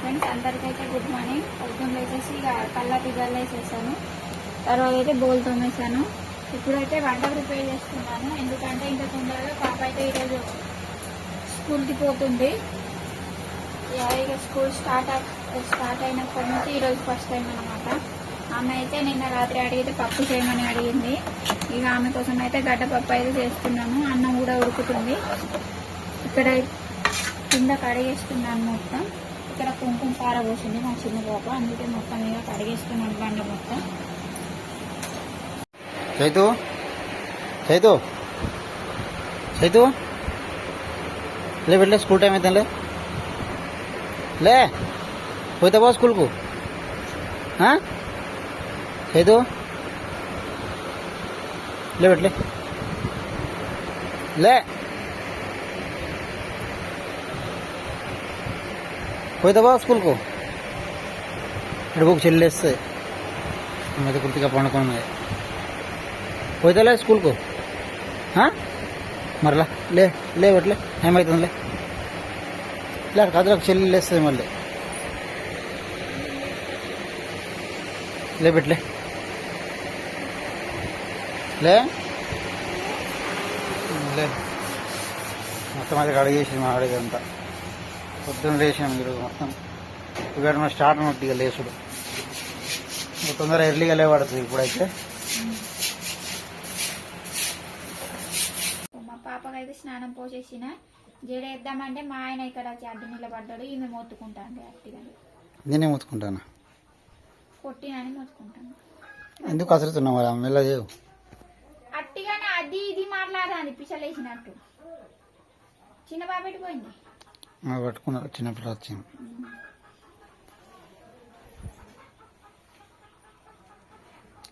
Friends, అందరికైతే good morning. పొద్దున్న వేసేసి ఇక కళ్ళకి గల్లేసేసాను. తర్వాత అయితే బోల్ తోమేసాను. ఇప్పుడైతే వంట ప్రిపేర్ చేస్తున్నాను. ఎందుకంటే ఇంకా తొందరగా పాప అయితే ఈరోజు స్కూల్కి పోతుంది. ఇక స్కూల్ స్టార్ట్ అయినప్పటి నుంచి ఈరోజు ఫస్ట్ టైం అనమాట. ఆమె అయితే నిన్న రాత్రి అడిగితే పప్పు చేయమని అడిగింది. ఇక ఆమె కోసం అయితే గడ్డపప్పు అయితే చేస్తున్నాను. అన్నం కూడా ఉడుకుతుంది. ఇక్కడ కింద కడిగేస్తున్నాను మొత్తం. ఇక్కడ కుంకుమ పార పోసింది మా చిన్న పాప, అందుకే మొత్తం మీద కడిగేస్తున్నాను బండ మొత్తం. చైతు చైతు చైతు లే వెళ్ళే స్కూల్ టైం అయితే లే పోతావా స్కూల్కు? చైతు లే పెట్టలే లే పోతావా స్కూల్కు? ఇక్కడ బుక్ చెల్లేస్తాయి మీద కుర్తిగా పండుకున్నది. పోతాలే స్కూల్కు? మరలా లే లే పెట్టలే ఏమవుతుందిలే లే కదలకు చెల్లి లేస్తుంది మళ్ళీ లే పెట్టలే లే లే మొత్తం అది అడిగేసి మా అడిగంతా పొద్దున్న లేచాము ఈరోజు మొత్తం. ఇక్కడ మన స్టార్ట్ ఉన్నట్టు ఇక లేచుడు తొందరగా ఎర్లీగా లేవడుతుంది. ఇప్పుడైతే మా పాపకైతే స్నానం పోసేసిన. జడేద్దామంటే మా ఆయన ఇక్కడ వచ్చి అడ్డు నిలబడ్డాడు. ఈమె మొత్తుకుంటాను అట్టిగా. నేనే మొత్తుకుంటాను, కొట్టినని మొత్తుకుంటాను. ఎందుకు కసరుతున్నావు మరి మెల్ల చేయవు అట్టిగానే అది ఇది మాట్లాడాలి పిచ్చలేసినట్టు. చిన్న బాబు పెట్టిపోయింది పట్టుకున్నారు. చిన్నపిల్ల వచ్చింది.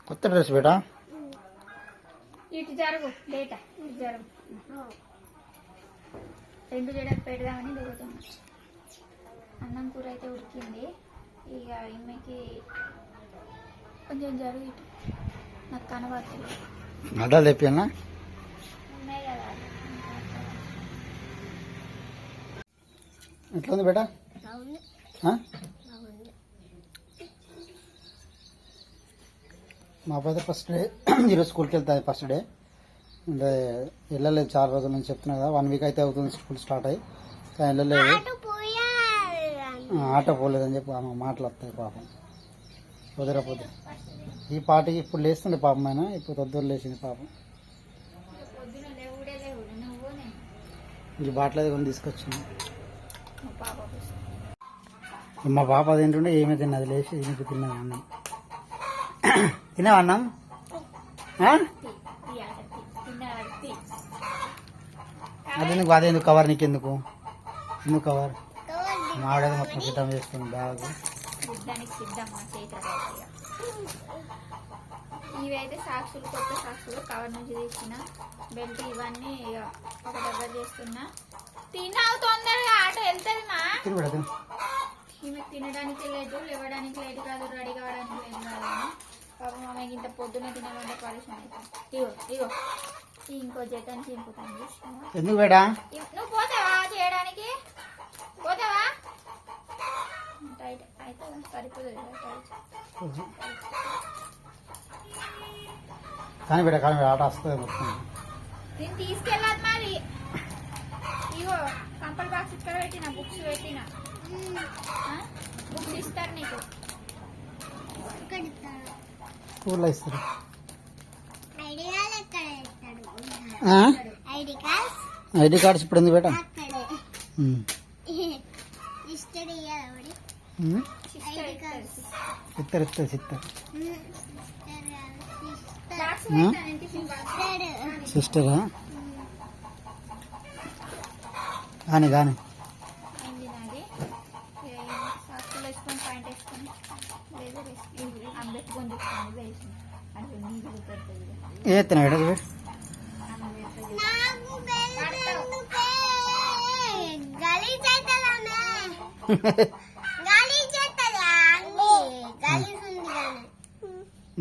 కొత్త డ్రెస్ బేటా ఇటు జరుగు లేట ఇటు జరుగు. రెండు జడలు పెడదామని దిగుతున్నా. అన్నం కూర అయితే ఉడికింది. ఇక ఈమెకి కొంచెం జరుగు ఇటు, నాకు కనబడుతుంది. అడ్డాలు తెప్పినా ఉన్నాయి కదా. ఎట్లా ఉంది బేటా? మా అబ్బాయి అయితే ఫస్ట్ డే ఈరోజు స్కూల్కి వెళ్తాయి. ఫస్ట్ డే అంటే వెళ్ళలేదు, చాలా రోజుల నుంచి చెప్తున్నా కదా. 1 వీక్ అయితే అవుతుంది స్కూల్ స్టార్ట్ అయ్యి, కానీ వెళ్ళలేదు. ఆటో పోలేదని చెప్పి ఆమె మాటలు వస్తాయి పాపం. కుదరపోతే ఈ పాటికి ఇప్పుడు లేస్తుండే పాపం. అయినా ఇప్పుడు పొద్దున్న లేచింది పాపం. ఈ బాటలు కొని తీసుకొచ్చింది మా పాప. అదేంటుండే ఏమీ తిన్నది, లేచి దీనికి తిన్నది అన్నం. తిన్నావా అన్నం? అదెందుకు అదేందుకు కవర్? నీకెందుకు ఎందుకు కవర్? మాడేది మొత్తం సిద్ధం చేస్తుంది బ్యాగ్. ఇవైతే సాక్షులు, కొత్త సాక్షులు కవర్ నుంచి తీసిన బెల్ట్ ఇవన్నీ ఒక దగ్గర చేస్తున్నా. తిన్నావు తొందరగా, ఆటో వెళ్తుంది మా. ఈమె తినడానికి లేదు, లేవడానికి లేదు కాదు, రెడీ కావడానికి లేదు కాదు. పాపం ఆమెకి ఇంత పొద్దున తినాలంటే పరిశ్రమ అవుతుంది. ఇగో ఇగో ఇంకో జతని చింపుతాను. ఎందుకు బేటా? నువ్వు పోతావా చేయడానికి? పోతావా? టైట్ అయితే సరిపోతుంది. కానీ బేటా కానీ ఆట వస్తుంది మొత్తం. నేను తీసుకెళ్ళాలి మరి. ఇగో కంపల్ బాక్స్ ఇక్కడ పెట్టిన, బుక్స్ పెట్టిన. బుక్స్ ఇస్తారు నీకు. స్కూల్లో ఇస్తారు. ఐడి కార్డ్స్ ఇప్పుడు ఎందుకు బేటా? ఇస్తారు ఇస్తారు ఇస్తారు. సిస్టరా కానీ కానీ ఏ ఎత్తున్నా బేటా?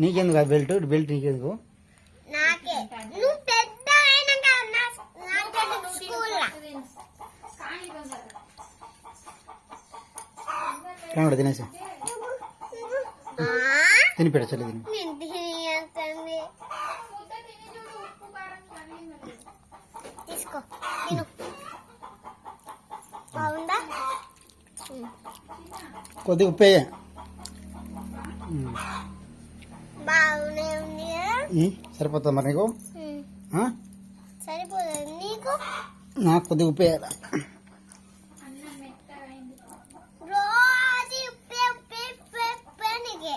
నీకెందుకు ఆ బెల్ట్? బెల్ట్ నీకెందుకు? కామడ తినేసి తిని పెడచలే తిని తీసుకో తిను బాగుందా కొద్దిగా ఉప్పేయ బాగునే ఉంది సరిపోతుంది మరి నీకు ఆ? సరిపోతుంది నీకు నాకు కొద్దిగా ఉప్పేయాలి రోజు ఉప్పే ఉప్పే ఉప్పే ఉప్పే నీకే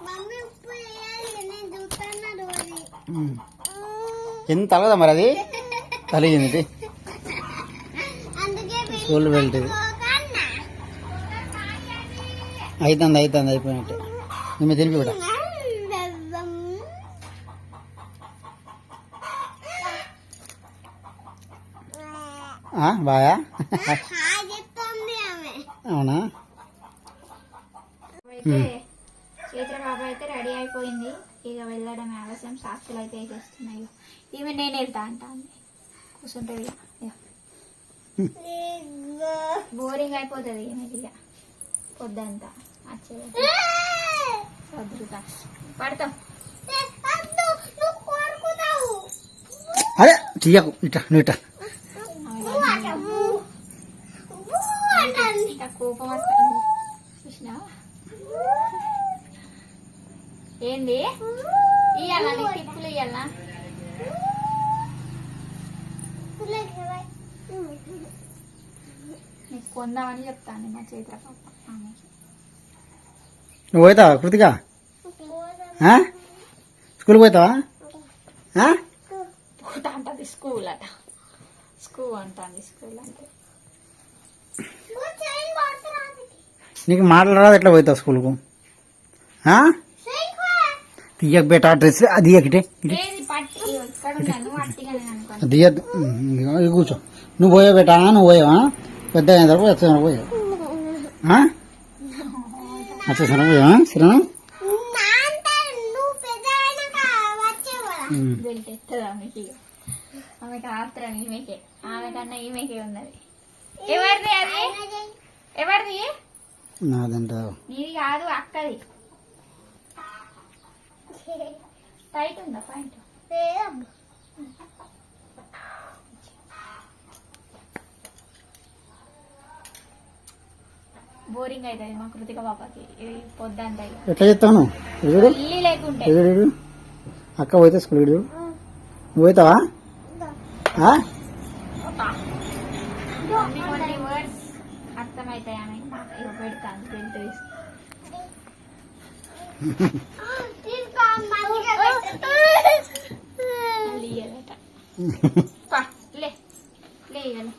మమ్మీ ఉప్పు వేయాలి నేను చూస్తున్నా రోజు ఎంత తలగదా మరి అది తలిగింది అందుకే స్కూల్ వెళ్తుంది అవుతుంది అయిపోయినట్టు మేము తినిపి కూడా బాగా చెప్తుంది ఆమె అవునా అయితే చైత్ర పాప అయితే రెడీ అయిపోయింది. ఇక వెళ్ళడం ఆలస్యం. సాక్షులు అయితే వేసేస్తున్నాయి. ఈమె నేను వెళ్తా అంటాను. కూర్చుంటుంది బోరింగ్ అయిపోతుంది ఈమెకి ఇక పొద్దంతా వచ్చేది వద్దుతా పడతాం. అదే తీయకు ఇట నువ్వు ఇట ఇంకా కోపం వస్తుంది చూసినా ఏంది ఇయ్యాలా నీకు టిప్పులు ఇయ్యాలా నీకు కొందామని చెప్తాను మా చైత్ర పాప ఆమెకి. నువ్వు పోతావా కృతిక స్కూల్కి పోతావా పోతా అంటది స్కూల్ అట. స్కూల్ అంటుంది స్కూల్ అంటే నీకు మాట్లాడరాదు ఎట్లా పోతావు స్కూల్కు తీయకు బేట డ్రెస్ అది తీయకిటే ఏది పట్టి ఇక్కడ ఉన్నాను అట్టిగానే అనుకోండి. తీయద్దు ఇక కూర్చో నువ్వు పోయావు బేటా నువ్వు పోయావా పెద్ద అయిన తర్వాత వచ్చేసిన పోయావు వచ్చేసిన పోయావా సరేనా తెలుస్తుంది ఆమెకి ఇక. ఆమెకి ఆత్రం ఈమెకే. ఆమె కన్నా ఈమెకే ఉన్నది. ఎవరిది అది ఎవరిది నాదంటావు నీది కాదు అక్కది. టైట్ ఉందా పాయింట్ బోరింగ్ అవుతుంది మా కృతిక పాపకి పొద్దంతా ఇక. ఎట్లా చెప్తాను చూడు ఇల్లు లేకుంటే చూడు అక్క పోతే స్కూల్కి చూడు నువ్వు పోతావా కొన్ని వర్డ్స్ అర్థమవుతాయి ఆమె ఇక పెడతాను బెల్ట్ తీసుకు మళ్ళీ ఇయ్యాలట. పా, లే లే ఇయ్యాలి.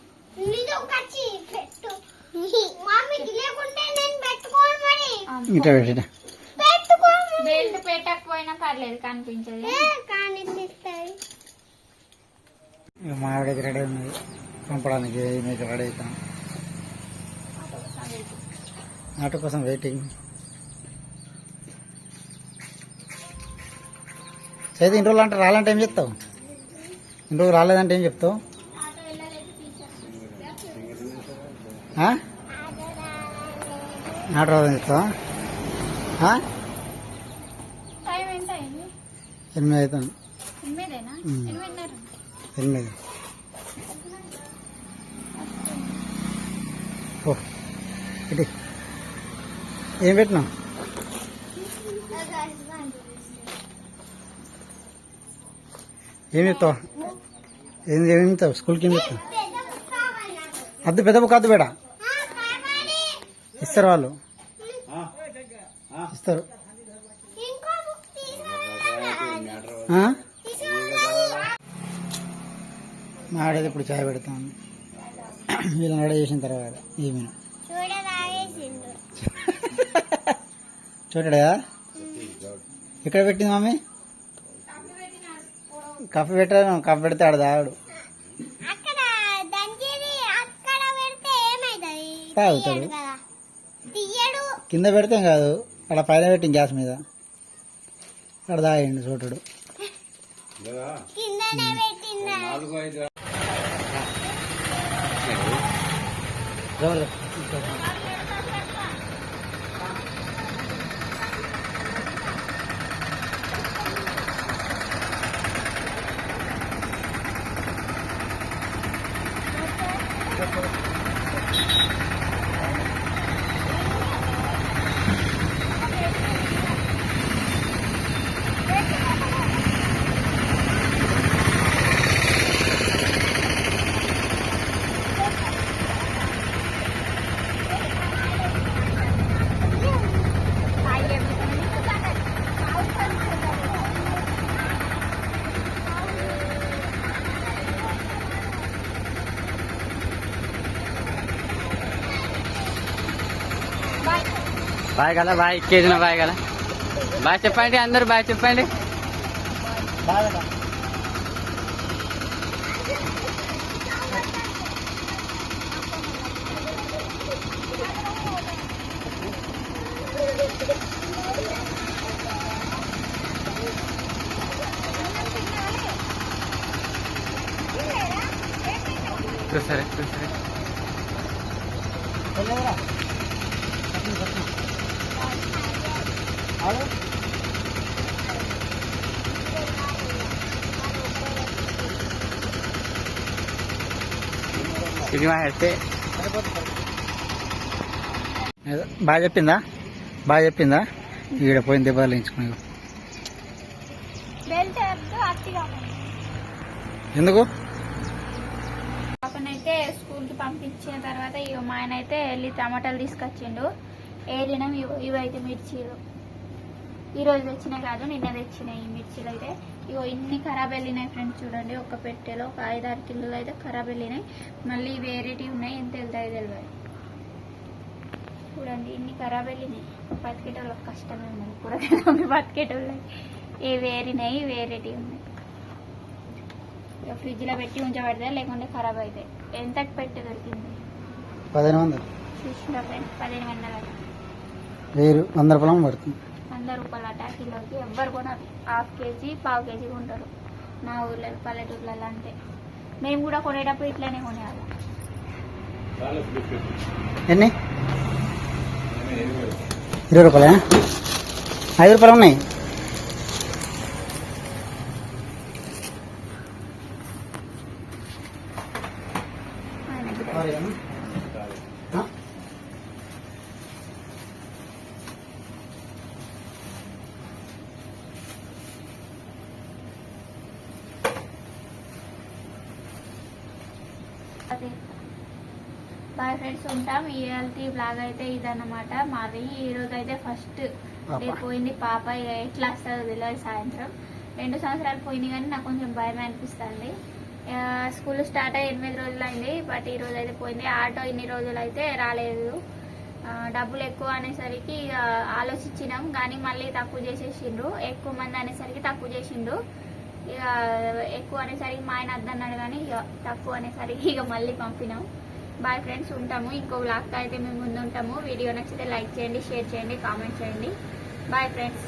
ఇట్లా పెట్టిట బెల్ట్ పెట్టకపోయినా పర్లేదు కనిపించదు. ఇక మా ఆవిడకి రెడీ ఉన్నది పంపడానికి మీకు రెడీ అవుతాం ఆటో కోసం వెయిటింగ్ చైతే ఇన్ని రోజులు అంటే రాలంటే ఏం చెప్తావు ఇన్ని రోజులు రాలేదంటే ఏం చెప్తావు ఆటో రాదని చెప్తావా టైం ఎంత అయింది? 8 అవుతాను 8:00 8:30. 8 ఓ ఇటు ఏం పెట్టినావు ఏం చెప్తావు ఏం చెప్తావు స్కూల్కి ఏం చెప్తావు అద్దు పెద్ద బుక్ అద్దు బేడ ఇస్తారు వాళ్ళు ఇస్తారు మా ఆడేది ఇప్పుడు చాయ్ పెడతాను వీళ్ళని రెడీ చేసిన తర్వాత ఏమైనా చూడడా ఎక్కడ పెట్టింది మమ్మీ కాఫీ పెట్టాను కాఫీ పెడితే ఆడ తాగాడు తాగుతాడు కింద పెడితే కాదు అక్కడ పైన పెట్టింది గ్యాస్ మీద అక్కడ తాగండి చూడడు జోరు బాయ్ కదా బాయ్ కేజీన బాయ్ కదా బాయ్ చెప్పండి అందరు బాయ్ చెప్పండి. బాగా చూసారే చూసారే ఇది మా హెడ్ బాగా చెప్పిందా ఈడ పోయిన దెబ్బలు ఎంచుకుని బెల్ట్ అట్టిగా ఎందుకు పాపనైతే స్కూల్కి పంపించిన తర్వాత ఇక మా ఆయన అయితే వెళ్ళి టమాటాలు తీసుకొచ్చిండు. ఏరినాం ఇవైతే మిర్చీలు ఈరోజు తెచ్చినాయి కాదు నిన్న తెచ్చినాయి ఈ మిర్చీలు అయితే. ఇగో ఇన్ని ఖరాబ్ వెళ్ళినాయి ఫ్రెండ్స్, చూడండి ఒక పెట్టెలో ఒక 5-6 కిలోలు అయితే ఖరాబ్ వెళ్ళినాయి. మళ్ళీ వేరేటివి ఉన్నాయి, ఎంత వెళ్తాయి తెలియదు. చూడండి ఇన్ని ఖరాబ్ వెళ్ళినాయి. బతికేటోళ్ళకి కష్టమే ఉన్నది, కూరగాయలు బతికేటోళ్ళకి ఇవి ఏరినాయి వేరేటివి ఉన్నాయి. ఇక ఫ్రిడ్జ్లో పెట్టి ఉంచబడితే లేకుంటే ఖరాబ్ అవుతాయి. ఎంతకు పెట్టి దొరికింది 1500 చూసిన ఫ్రెండ్స్, 1500 100 రూపాయలు పడుతుంది. 100 రూపాయలు అట కిలోకి. ఎవ్వరు కొనరు, 1/2 కేజీ 1/4 కేజీ కొంటారు మా ఊర్లో పల్లెటూర్లలో. అంటే మేము కూడా కొనేటప్పుడు ఇట్లానే కొనేవాళ్ళం. ఎన్ని 20 రూపాయలా? 5 రూపాయలు ఉన్నాయి. అదే బాయ్ ఫ్రెండ్స్, ఉంటాం. ఈ హెల్తీ బ్లాగ్ అయితే ఇదన్నమాట మాది. ఈ రోజు అయితే ఫస్ట్ డే పోయింది పాప. ఇక ఎట్లా వస్తుందో తెలియదు. సాయంత్రం 2 సంవత్సరాలు పోయినాయి కానీ నాకు కొంచెం భయం అనిపిస్తుంది. స్కూల్ స్టార్ట్ అయ్యి 8 రోజులు అయింది, బట్ ఈ రోజు అయితే పోయింది. ఆటో ఇన్ని రోజులు అయితే రాలేదు. డబ్బులు ఎక్కువ అనేసరికి ఇక ఆలోచించినాం కానీ మళ్ళీ తక్కువ చేసేసిండ్రు. ఎక్కువ మంది అనేసరికి తక్కువ చేసిండ్రు. ఇక ఎక్కువ అనేసరికి మా ఆయన వద్దన్నాడు కానీ ఇక తక్కువ అనేసరికి ఇక మళ్ళీ పంపినాం. బాయ్ ఫ్రెండ్స్, ఉంటాము. ఇంకో వ్లాగ్తో అయితే మేము ముందు ఉంటాము. వీడియో నచ్చితే లైక్ చేయండి, షేర్ చేయండి, కామెంట్ చేయండి. Bye friends.